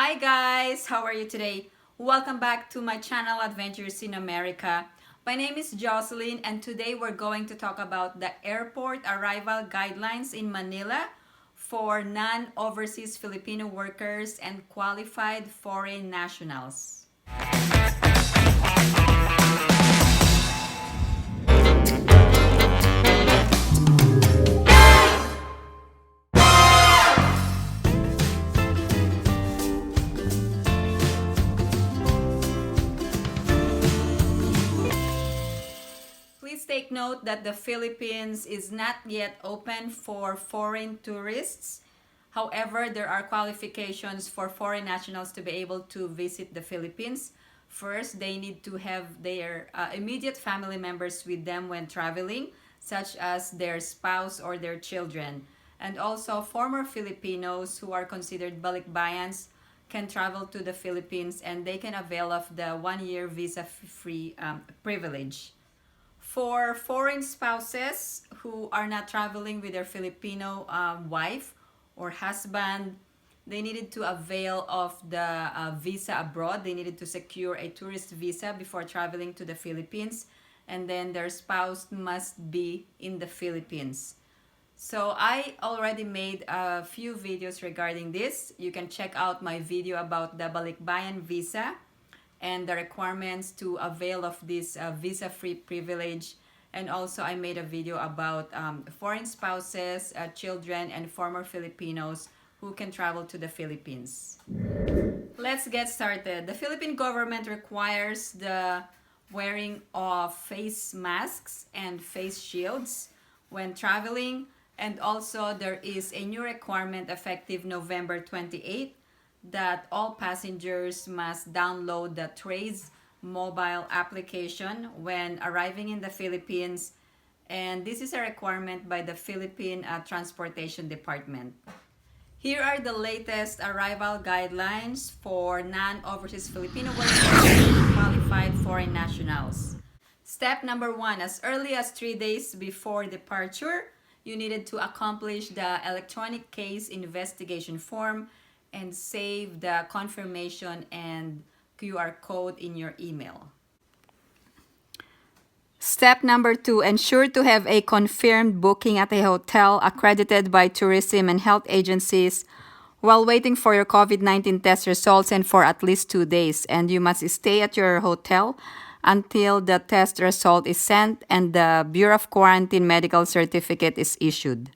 Hi guys, how are you today? Welcome back to my channel Adventures in America. My name is Jocelyn and today we're going to talk about the airport arrival guidelines in Manila for non-overseas Filipino workers and qualified foreign nationals. Please take note that the Philippines is not yet open for foreign tourists. However, there are qualifications for foreign nationals to be able to visit the Philippines. First, they need to have their immediate family members with them when traveling, such as their spouse or their children. And also, former Filipinos who are considered Balikbayans can travel to the Philippines and they can avail of the one-year visa-free privilege. For foreign spouses who are not traveling with their Filipino wife or husband, they needed to avail of the visa abroad. They needed to secure a tourist visa before traveling to the Philippines, and then their spouse must be in the Philippines. So I already made a few videos regarding this. You can check out my video about the Balikbayan visa and the requirements to avail of this visa-free privilege. And also I made a video about foreign spouses, children, and former Filipinos who can travel to the Philippines. Let's get started. The Philippine government requires the wearing of face masks and face shields when traveling. And also there is a new requirement effective November 28 that all passengers must download the Traze mobile application when arriving in the Philippines, and this is a requirement by the Philippine Transportation Department. Here are the latest arrival guidelines for non-overseas Filipino workers and qualified foreign nationals. Step number 1, as early as 3 days before departure, you needed to accomplish the electronic case investigation form and save the confirmation and QR code in your email. Step number 2, ensure to have a confirmed booking at a hotel accredited by tourism and health agencies while waiting for your COVID-19 test results and for at least 2 days. And you must stay at your hotel until the test result is sent and the Bureau of Quarantine medical certificate is issued.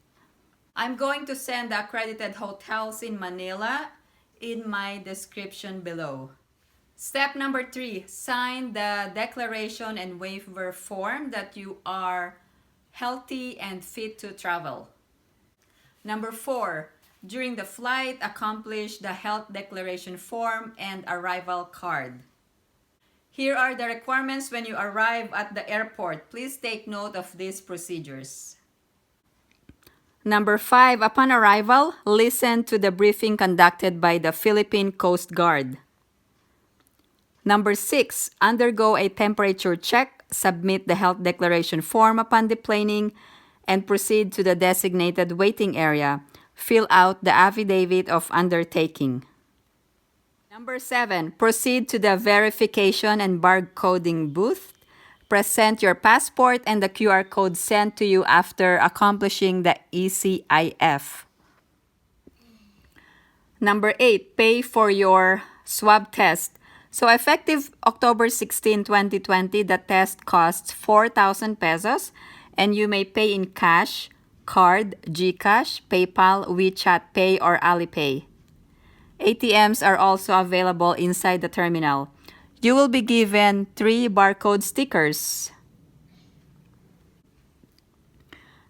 I'm going to send the accredited hotels in Manila in my description below. Step number 3, sign the declaration and waiver form that you are healthy and fit to travel. Number 4, during the flight, accomplish the health declaration form and arrival card. Here are the requirements when you arrive at the airport. Please take note of these procedures. Number 5, upon arrival, listen to the briefing conducted by the Philippine Coast Guard. Number 6, undergo a temperature check, submit the health declaration form upon deplaning, and proceed to the designated waiting area. Fill out the affidavit of undertaking. Number 7, proceed to the verification and barcoding booth. Present your passport and the QR code sent to you after accomplishing the ECIF. Number 8, pay for your swab test. So effective October 16, 2020, the test costs 4,000 pesos and you may pay in cash, card, GCash, PayPal, WeChat Pay, or Alipay. ATMs are also available inside the terminal. You will be given 3 barcode stickers.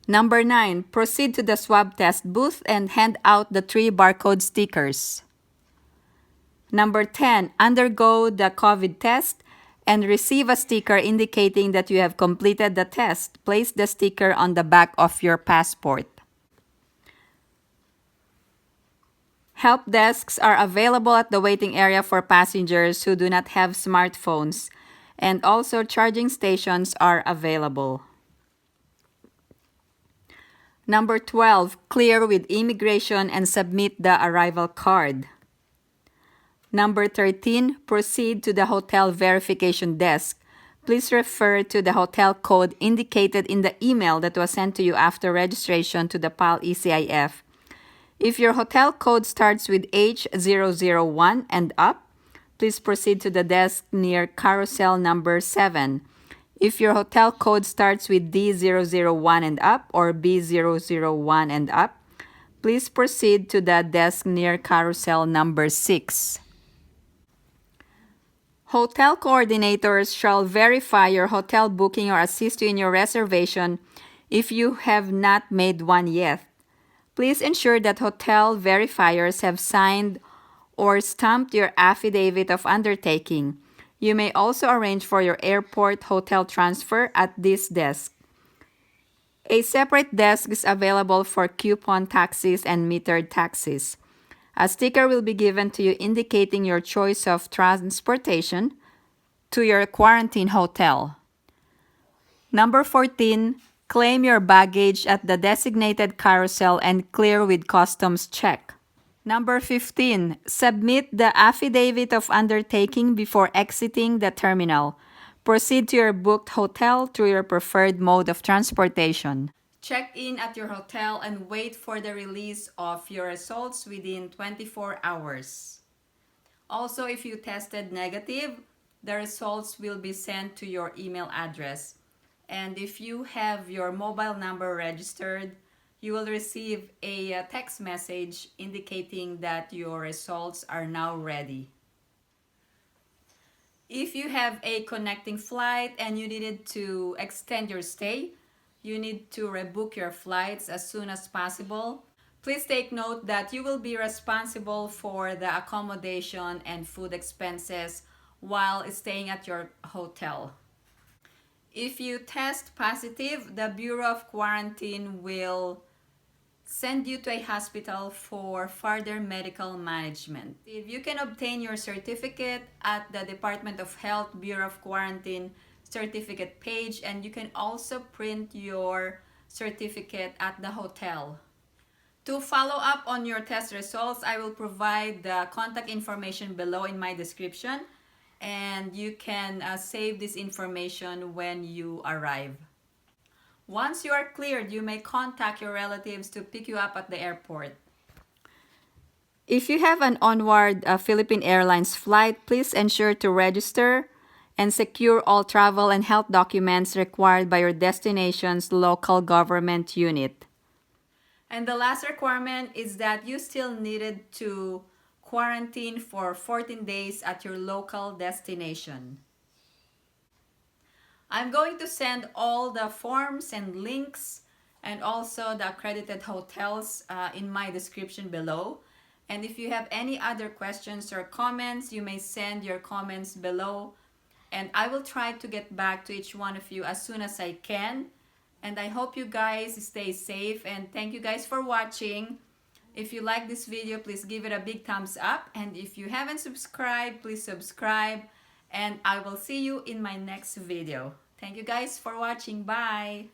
Number 9, proceed to the swab test booth and hand out the 3 barcode stickers. Number 10, undergo the COVID test and receive a sticker indicating that you have completed the test. Place the sticker on the back of your passport. Help desks are available at the waiting area for passengers who do not have smartphones, and also charging stations are available. Number 12, clear with immigration and submit the arrival card. Number 13, proceed to the hotel verification desk. Please refer to the hotel code indicated in the email that was sent to you after registration to the PAL ECIF. If your hotel code starts with H001 and up, please proceed to the desk near carousel number 7. If your hotel code starts with D001 and up or B001 and up, please proceed to the desk near carousel number 6. Hotel coordinators shall verify your hotel booking or assist you in your reservation if you have not made one yet. Please ensure that hotel verifiers have signed or stamped your affidavit of undertaking. You may also arrange for your airport hotel transfer at this desk. A separate desk is available for coupon taxis and metered taxis. A sticker will be given to you indicating your choice of transportation to your quarantine hotel. Number 14, claim your baggage at the designated carousel and clear with customs check. Number 15, submit the affidavit of undertaking before exiting the terminal. Proceed to your booked hotel through your preferred mode of transportation. Check in at your hotel and wait for the release of your results within 24 hours. Also, if you tested negative, the results will be sent to your email address. And if you have your mobile number registered, you will receive a text message indicating that your results are now ready. If you have a connecting flight and you needed to extend your stay, you need to rebook your flights as soon as possible. Please take note that you will be responsible for the accommodation and food expenses while staying at your hotel. If you test positive, the Bureau of Quarantine will send you to a hospital for further medical management. If you can obtain your certificate at the Department of Health Bureau of Quarantine certificate page, and you can also print your certificate at the hotel. To follow up on your test results, I will provide the contact information below in my description, and you can save this information when you arrive. Once you are cleared, you may contact your relatives to pick you up at the airport. If you have an onward Philippine Airlines flight, please ensure to register and secure all travel and health documents required by your destination's local government unit. And the last requirement is that you still needed to quarantine for 14 days at your local destination. I'm going to send all the forms and links and also the accredited hotels in my description below. And if you have any other questions or comments, you may send your comments below. And I will try to get back to each one of you as soon as I can. And I hope you guys stay safe, and thank you guys for watching. If you like this video, please give it a big thumbs up. And if you haven't subscribed, please subscribe. And I will see you in my next video. Thank you guys for watching. Bye!